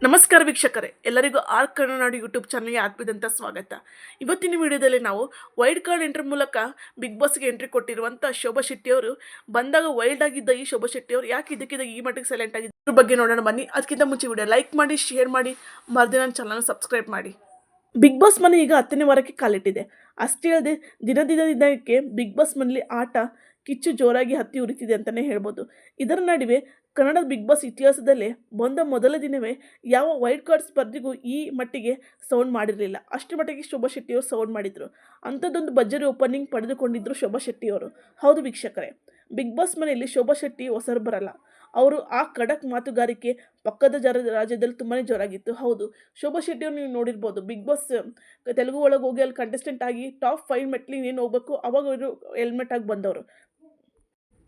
ನಮಸ್ಕಾರ ವೀಕ್ಷಕರೇ, ಎಲ್ಲರಿಗೂ ಆರ್ ಕನ್ನಡ ಯೂಟ್ಯೂಬ್ ಚಾನಲ್ಗೆ ಆತ್ಮೀಯದಂಥ ಸ್ವಾಗತ. ಇವತ್ತಿನ ವಿಡಿಯೋದಲ್ಲಿ ನಾವು ವೈಲ್ಡ್ ಕಾರ್ಡ್ ಎಂಟ್ರಿ ಮೂಲಕ ಬಿಗ್ ಬಾಸ್ಗೆ ಎಂಟ್ರಿ ಕೊಟ್ಟಿರುವಂಥ ಶೋಭಾ ಶೆಟ್ಟಿಯವರು ಬಂದಾಗ ವೈಲ್ಡ್ ಆಗಿದ್ದ ಈ ಶೋಭಾ ಶೆಟ್ಟಿಯವರು ಯಾಕೆ ಇದಕ್ಕಿದ್ದ ಈ ಮಟ್ಟಿಗೆ ಸೈಲೆಂಟ್ ಆಗಿದ್ದ ಇದ್ರ ಬಗ್ಗೆ ನೋಡೋಣ ಬನ್ನಿ. ಅದಕ್ಕಿಂತ ಮುಂಚೆ ವಿಡಿಯೋ ಲೈಕ್ ಮಾಡಿ, ಶೇರ್ ಮಾಡಿ, ಮರದಿ ನನ್ನ ಚಾನಲ್ನ ಸಬ್ಸ್ಕ್ರೈಬ್ ಮಾಡಿ. ಬಿಗ್ ಬಾಸ್ ಮನೆ ಈಗ 10ನೇ ವಾರಕ್ಕೆ ಕಾಲಿಟ್ಟಿದೆ. ಅಷ್ಟೇ ಅಲ್ಲದೆ ದಿನಕ್ಕೆ ಬಿಗ್ ಬಾಸ್ ಮನೆಯಲ್ಲಿ ಆಟ ಕಿಚ್ಚು ಜೋರಾಗಿ ಹತ್ತಿ ಉರಿತಿದೆ ಅಂತಲೇ ಹೇಳ್ಬೋದು. ಇದರ ನಡುವೆ ಕನ್ನಡದ ಬಿಗ್ ಬಾಸ್ ಇತಿಹಾಸದಲ್ಲೇ ಬಂದ ಮೊದಲ ದಿನವೇ ಯಾವ ವೈಲ್ಡ್ ಕಾರ್ಡ್ ಸ್ಪರ್ಧಿಗೂ ಈ ಮಟ್ಟಿಗೆ ಸೌಂಡ್ ಮಾಡಿರಲಿಲ್ಲ. ಅಷ್ಟರ ಮಟ್ಟಿಗೆ ಶೋಭಾ ಶೆಟ್ಟಿಯವರು ಸೌಂಡ್ ಮಾಡಿದರು. ಅಂಥದ್ದೊಂದು ಭರ್ಜರಿ ಓಪನಿಂಗ್ ಪಡೆದುಕೊಂಡಿದ್ದರು ಶೋಭಾ ಶೆಟ್ಟಿಯವರು. ಹೌದು ವೀಕ್ಷಕರೇ, ಬಿಗ್ ಬಾಸ್ ಮನೆಯಲ್ಲಿ ಶೋಭಾ ಶೆಟ್ಟಿ ಹೊಸರು ಬರಲ್ಲ. ಅವರು ಆ ಖಡಕ್ ಮಾತುಗಾರಿಕೆ ಪಕ್ಕದ ರಾಜ್ಯದಲ್ಲಿ ತುಂಬಾ ಜೋರಾಗಿತ್ತು. ಹೌದು, ಶೋಭಾ ಶೆಟ್ಟಿಯವರು ನೀವು ನೋಡಿರ್ಬೋದು, ಬಿಗ್ ಬಾಸ್ ತೆಲುಗು ಒಳಗೆ ಹೋಗಿ ಅಲ್ಲಿ ಕಂಟೆಸ್ಟೆಂಟ್ ಆಗಿ ಟಾಪ್ 5 ಮೆಟ್ಲಿಗೆ ಏನು ಹೋಗ್ಬೇಕು ಅವಾಗ ಅವರು ಹೆಲ್ಮೆಟ್ ಆಗಿ ಬಂದವರು.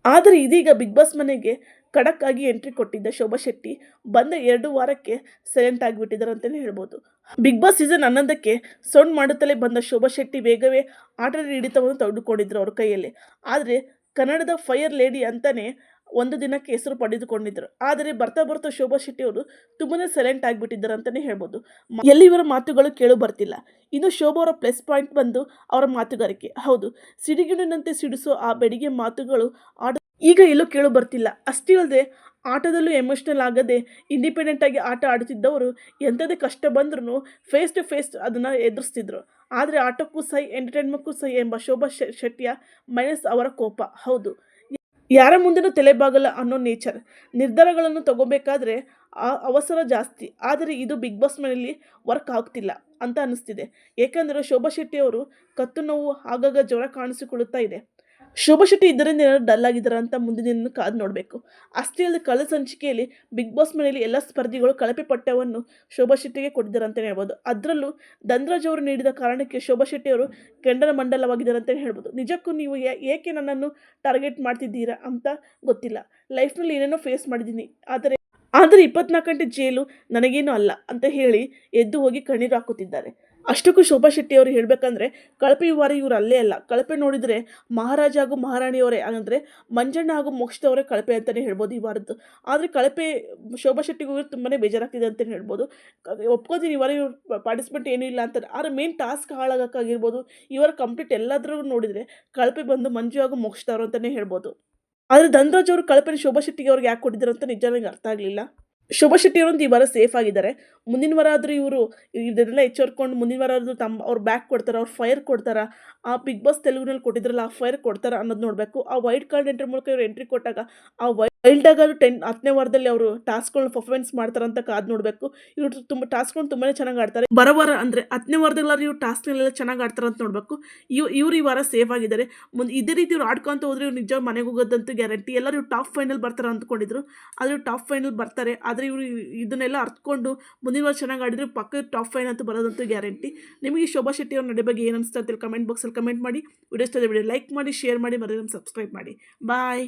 ಆದರೆ ಇದೀಗ ಬಿಗ್ ಬಾಸ್ ಮನೆಗೆ ಖಡಕ್ ಆಗಿ ಎಂಟ್ರಿ ಕೊಟ್ಟಿದ್ದ ಶೋಭಾ ಶೆಟ್ಟಿ ಬಂದ 2 ವಾರಕ್ಕೆ ಸೈಲೆಂಟ್ ಆಗಿಬಿಟ್ಟಿದ್ದಾರೆ ಅಂತಲೇ ಹೇಳ್ಬೋದು. ಬಿಗ್ ಬಾಸ್ ಸೀಸನ್ 11ಕ್ಕೆ ಸೌಂಡ್ ಮಾಡುತ್ತಲೇ ಬಂದ ಶೋಭಾ ಶೆಟ್ಟಿ ಬೇಗವೇ ಆಟದ ಹಿಡಿತವನ್ನು ತೆಗೆದುಕೊಂಡಿದ್ರು ಅವ್ರ ಕೈಯಲ್ಲಿ. ಆದರೆ ಕನ್ನಡದ ಫೈರ್ ಲೇಡಿ ಅಂತಾನೆ ಒಂದು ದಿನಕ್ಕೆ ಹೆಸರು ಪಡೆದುಕೊಂಡಿದ್ದರು. ಆದರೆ ಬರ್ತಾ ಶೋಭಾ ಶೆಟ್ಟಿ ಅವರು ತುಂಬಾ ಸೈಲೆಂಟ್ ಆಗಿಬಿಟ್ಟಿದ್ದಾರೆ ಅಂತಲೇ ಹೇಳ್ಬೋದು. ಎಲ್ಲಿ ಇವರ ಮಾತುಗಳು ಕೇಳು ಬರ್ತಿಲ್ಲ. ಇನ್ನು ಶೋಭಾ ಅವರ ಪ್ಲಸ್ ಪಾಯಿಂಟ್ ಬಂದು ಅವರ ಮಾತುಗಾರಿಕೆ. ಹೌದು, ಸಿಡಿಗಿಡಿನಂತೆ ಸಿಡಿಸೋ ಆ ಬೆಡಿಗೆ ಮಾತುಗಳು ಈಗ ಎಲ್ಲೂ ಕೇಳು ಬರ್ತಿಲ್ಲ. ಅಷ್ಟೇ ಅಲ್ಲದೆ ಆಟದಲ್ಲೂ ಎಮೋಷ್ನಲ್ ಆಗದೆ ಇಂಡಿಪೆಂಡೆಂಟ್ ಆಗಿ ಆಟ ಆಡುತ್ತಿದ್ದವರು ಎಂಥದೇ ಕಷ್ಟ ಬಂದ್ರೂ ಫೇಸ್ ಟು ಫೇಸ್ ಅದನ್ನು ಎದುರಿಸ್ತಿದ್ರು. ಆದರೆ ಆಟಕ್ಕೂ ಸೈ, ಎಂಟರ್ಟೈನ್ಮೆಂಟ್ಗೂ ಸೈ ಎಂಬ ಶೋಭಾ ಶೆಟ್ಟಿಯ ಮೈನಸ್ ಅವರ ಕೋಪ. ಹೌದು, ಯಾರ ಮುಂದೆನೂ ತಲೆಬಾಗಲ್ಲ ಅನ್ನೋ ನೇಚರ್. ನಿರ್ಧಾರಗಳನ್ನು ತಗೋಬೇಕಾದ್ರೆ ಅವಸರ ಜಾಸ್ತಿ. ಆದರೆ ಇದು ಬಿಗ್ ಬಾಸ್ ಮನೆಯಲ್ಲಿ ವರ್ಕ್ ಆಗ್ತಿಲ್ಲ ಅಂತ ಅನ್ನಿಸ್ತಿದೆ. ಏಕೆಂದರೆ ಶೋಭಾ ಶೆಟ್ಟಿಯವರು ಕತ್ತು ನೋವು ಆಗಾಗ ಜ್ವರ ಕಾಣಿಸಿಕೊಳ್ಳುತ್ತಾ ಇದೆ. ಶೋಭಾ ಶೆಟ್ಟಿ ಇದರಿಂದ ಏನಾದ್ರು ಡಲ್ ಆಗಿದ್ದಾರೆ ಅಂತ ಮುಂದಿನ ಕಾದು ನೋಡಬೇಕು. ಅಷ್ಟೇ ಅಲ್ಲದೆ ಕಳೆದ ಸಂಚಿಕೆಯಲ್ಲಿ ಬಿಗ್ ಬಾಸ್ ಮನೆಯಲ್ಲಿ ಎಲ್ಲ ಸ್ಪರ್ಧಿಗಳು ಕಳಪೆ ಪಠ್ಯವನ್ನು ಶೋಭಾ ಶೆಟ್ಟಿಗೆ ಕೊಟ್ಟಿದ್ದಾರೆ ಅಂತಲೇ ಹೇಳ್ಬೋದು. ಅದರಲ್ಲೂ ಧನ್ರಾಜ್ ಅವರು ನೀಡಿದ ಕಾರಣಕ್ಕೆ ಶೋಭಾ ಶೆಟ್ಟಿಯವರು ಕೆಂಡನ ಮಂಡಲವಾಗಿದ್ದಾರೆ ಅಂತಲೇ ಹೇಳ್ಬೋದು. ನಿಜಕ್ಕೂ ನೀವು ಏಕೆ ನನ್ನನ್ನು ಟಾರ್ಗೆಟ್ ಮಾಡ್ತಿದ್ದೀರಾ ಅಂತ ಗೊತ್ತಿಲ್ಲ. ಲೈಫ್ನಲ್ಲಿ ಏನೇನೋ ಫೇಸ್ ಮಾಡಿದ್ದೀನಿ, ಆದರೆ 24 ಗಂಟೆ ಜೈಲು ನನಗೇನು ಅಲ್ಲ ಅಂತ ಹೇಳಿ ಎದ್ದು ಹೋಗಿ ಕಣ್ಣೀರು ಹಾಕುತ್ತಿದ್ದಾರೆ. ಅಷ್ಟಕ್ಕೂ ಶೋಭಾ ಶೆಟ್ಟಿ ಅವರು ಹೇಳಬೇಕಂದ್ರೆ ಕಳಪೆ ವಾರ ಇವರು ಅಲ್ಲೇ ಅಲ್ಲ. ಕಳಪೆ ನೋಡಿದರೆ ಮಹಾರಾಜ ಹಾಗೂ ಮಹಾರಾಣಿಯವರೇ, ಅಂದರೆ ಮಂಜಣ್ಣ ಹಾಗೂ ಮೋಕ್ಷದವರೇ ಕಳಪೆ ಅಂತಲೇ ಹೇಳ್ಬೋದು ಈ ವಾರದ್ದು. ಆದರೆ ಕಳಪೆ ಶೋಭಾ ಶೆಟ್ಟಿಗೂ ತುಂಬಾ ಬೇಜಾರಾಗ್ತಿದೆ ಅಂತಲೇ ಹೇಳ್ಬೋದು. ಒಪ್ಕೋತೀನಿ, ಇವರ ಪಾರ್ಟಿಸಿಪೇಟ್ ಏನೂ ಇಲ್ಲ ಅಂತ. ಆದರೆ ಮೇನ್ ಟಾಸ್ಕ್ ಹಾಳಾಗೋಕ್ಕಾಗಿರ್ಬೋದು, ಇವರ ಕಂಪ್ಲೀಟ್ ಎಲ್ಲಾದರೂ ನೋಡಿದರೆ ಕಳಪೆ ಬಂದು ಮಂಜು ಹಾಗೂ ಮೋಕ್ಷದವರು ಅಂತಲೇ ಹೇಳ್ಬೋದು. ಆದರೆ ಧನ್ರಾಜ್ ಅವರು ಕಳಪೆ ಶೋಭಾ ಶೆಟ್ಟಿಗೆ ಅವ್ರಿಗೆ ಯಾಕೆ ಕೊಟ್ಟಿದ್ದಾರೆ ಅಂತ ನಿಜ ನನಗೆ ಅರ್ಥ ಆಗಲಿಲ್ಲ. ಶೋಭಾ ಶೆಟ್ಟಿ ಅವರಂತೂ ಈ ವಾರ ಸೇಫ್ ಆಗಿದ್ದಾರೆ. ಮುಂದಿನ ವಾರ ಆದರೂ ಇವರು ಇದನ್ನೆಲ್ಲ ಎಚ್ಚರ್ಕೊಂಡು ಮುಂದಿನ ವಾರ ಆದರೂ ಅವ್ರು ಬ್ಯಾಕ್ ಕೊಡ್ತಾರೆ, ಅವ್ರು ಫೈರ್ ಕೊಡ್ತಾರೆ. ಆ ಬಿಗ್ ಬಾಸ್ ತೆಲುಗಿನಲ್ಲಿ ಕೊಟ್ಟಿದ್ರಲ್ಲ ಆ ಫೈರ್ ಕೊಡ್ತಾರೆ ಅನ್ನೋದು ನೋಡಬೇಕು. ಆ ವೈಲ್ಡ್ ಕಾರ್ಡ್ ಎಂಟ್ರಿ ಮೂಲಕ ಇವರು ಎಂಟ್ರಿ ಕೊಟ್ಟಾಗ ಆ ವೈಲ್ಡ್ ಆಗಾದ್ರು 10ನೇ ವಾರದಲ್ಲಿ ಅವರು ಟಾಸ್ಕ್ಗಳನ್ನ ಪರ್ಫಾರ್ಮೆನ್ಸ್ ಮಾಡ್ತಾರಂತ ಕಾದು ನೋಡಬೇಕು. ಇವರು ತುಂಬ ಟಾಸ್ಕ್ಗಳನ್ನ ತುಂಬಾ ಚೆನ್ನಾಗಿ ಆಡ್ತಾರೆ. ಬರೋವಾರ ಅಂದರೆ 10ನೇ ವಾರದಲ್ಲಾದ್ರೂ ಇವ್ರು ಟಾಸ್ಕ್ನೆಲ್ಲ ಚೆನ್ನಾಗಿ ಆಡ್ತಾರೆ ಅಂತ ನೋಡಬೇಕು. ಇವ್ರು ಈ ವಾರ ಸೇಫ್ ಆಗಿದ್ದಾರೆ. ಇದೇ ರೀತಿ ಇವ್ರು ಆಡ್ಕೊಂತ ಹೋದ್ರೆ ಇವ್ರು ನಿಜ ಮನೆಗೆ ಹೋಗೋದಂತೂ ಗ್ಯಾರಂಟಿ. ಎಲ್ಲರೂ ಟಾಪ್ ಫೈನಲ್ ಬರ್ತಾರೆ ಅಂದ್ಕೊಂಡಿದ್ರು, ಆದರೆ ಟಾಪ್ ಫೈನಲ್ ಬರ್ತಾರೆ. ಆದರೆ ಇವರು ಇದನ್ನೆಲ್ಲ ಅರ್ಥಕೊಂಡು ಮುಂದಿನ ವಾರ ಚೆನ್ನಾಗಿ ಆಡಿದ್ರೆ ಪಕ್ಕ ಟಾಪ್ 5 ಅಂತೂ ಬರೋದಂತೂ ಗ್ಯಾರಂಟಿ. ನಿಮಗೆ ಶೋಭಾ ಶೆಟ್ಟಿ ಅವ್ರ ನಡೆ ಬಗ್ಗೆ ಏನು ಅನಿಸ್ತಾ ಅಂತ ಕಮೆಂಟ್ ಬಾಕ್ಸಲ್ಲಿ ಕಮೆಂಟ್ ಮಾಡಿ. ವಿಡಿಯೋ ಇಷ್ಟ ಆದರೆ ವಿಡಿಯೋ ಲೈಕ್ ಮಾಡಿ, ಶೇರ್ ಮಾಡಿ, ಮತ್ತೆ ಸಬ್ಸ್ಕ್ರೈಬ್ ಮಾಡಿ. ಬಾಯ್.